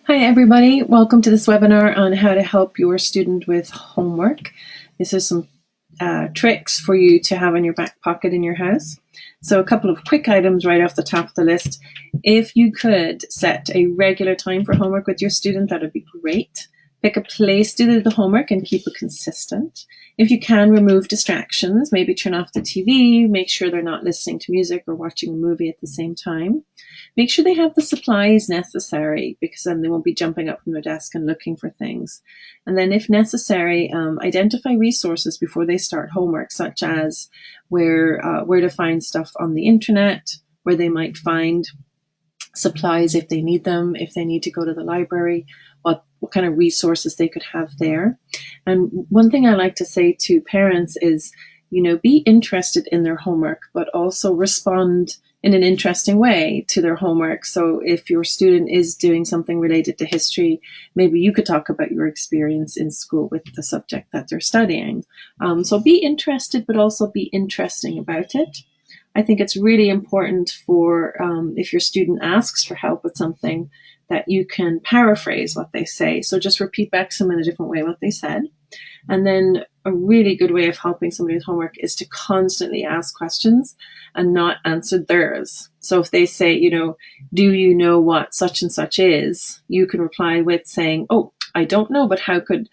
Hi everybody, welcome to this webinar on how to help your student with homework. This is some tricks for you to have in your back pocket in your house. So a couple of quick items right off the top of the list. If you could set a regular time for homework with your student, that would be great. Pick a place to do the homework and keep it consistent. If you can, remove distractions, maybe turn off the TV, make sure they're not listening to music or watching a movie at the same time. Make sure they have the supplies necessary, because then they won't be jumping up from their desk and looking for things. And then if necessary, identify resources before they start homework, such as where to find stuff on the internet, where they might find supplies if they need them, if they need to go to the library, what kind of resources they could have there. And one thing I like to say to parents is, be interested in their homework, but also respond in an interesting way to their homework. So if your student is doing something related to history, maybe you could talk about your experience in school with the subject that they're studying. So be interested, but also be interesting about it. I think it's really important for if your student asks for help with something, that you can paraphrase what they say. So just repeat back to them in a different way what they said. And then a really good way of helping somebody with homework is to constantly ask questions and not answer theirs. So if they say, do you know what such and such is? You can reply with saying, oh, I don't know, but how could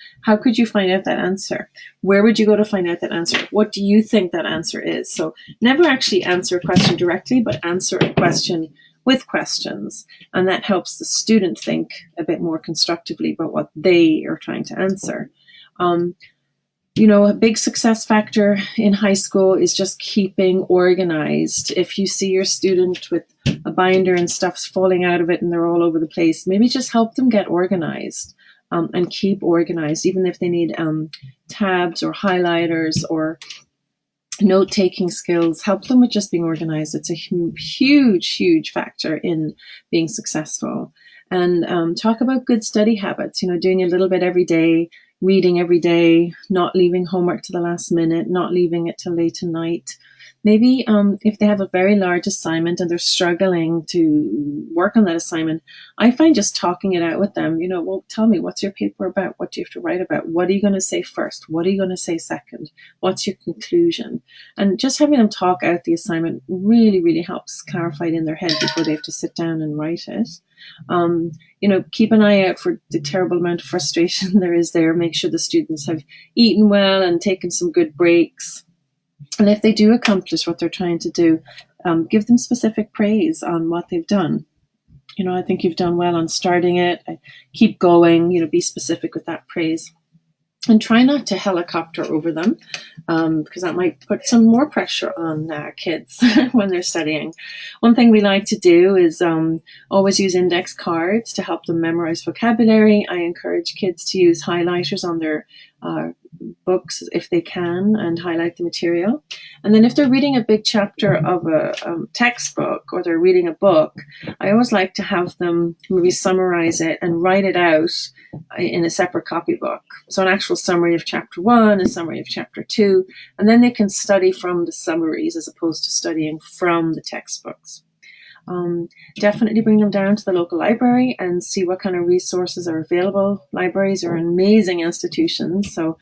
you find out that answer? Where would you go to find out that answer? What do you think that answer is? So never actually answer a question directly, but answer a question with questions. And that helps the student think a bit more constructively about what they are trying to answer. A big success factor in high school is just keeping organized. If you see your student with a binder and stuff's falling out of it and they're all over the place, maybe just help them get organized and keep organized, even if they need tabs or highlighters or note-taking skills. Help them with just being organized. It's a huge factor in being successful. And talk about good study habits, doing a little bit every day, reading every day, not leaving homework to the last minute, not leaving it till late at night. Maybe if they have a very large assignment and they're struggling to work on that assignment, I find just talking it out with them, well, tell me, what's your paper about? What do you have to write about? What are you going to say first? What are you going to say second? What's your conclusion? And just having them talk out the assignment really helps clarify it in their head before they have to sit down and write it. Keep an eye out for the terrible amount of frustration there is there. Make sure the students have eaten well and taken some good breaks. And if they do accomplish what they're trying to do, give them specific praise on what they've done. I think you've done well on starting it. Keep going, be specific with that praise. And try not to helicopter over them, because that might put some more pressure on kids when they're studying. One thing we like to do is always use index cards to help them memorize vocabulary. I encourage kids to use highlighters on their books if they can and highlight the material. And then if they're reading a big chapter of a textbook or they're reading a book, I always like to have them maybe summarize it and write it out in a separate copybook. So an actual summary of chapter 1, a summary of chapter 2, and then they can study from the summaries as opposed to studying from the textbooks. Definitely bring them down to the local library and see what kind of resources are available. Libraries are amazing institutions, so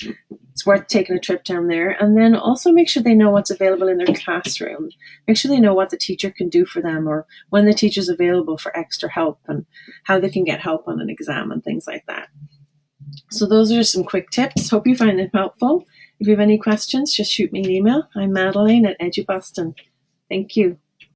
it's worth taking a trip down there. And then also make sure they know what's available in their classroom. Make sure they know what the teacher can do for them, or when the teacher's available for extra help, and how they can get help on an exam and things like that. So those are some quick tips. Hope you find them helpful. If you have any questions, just shoot me an email. I'm Madeleine at EduBoston. Thank you.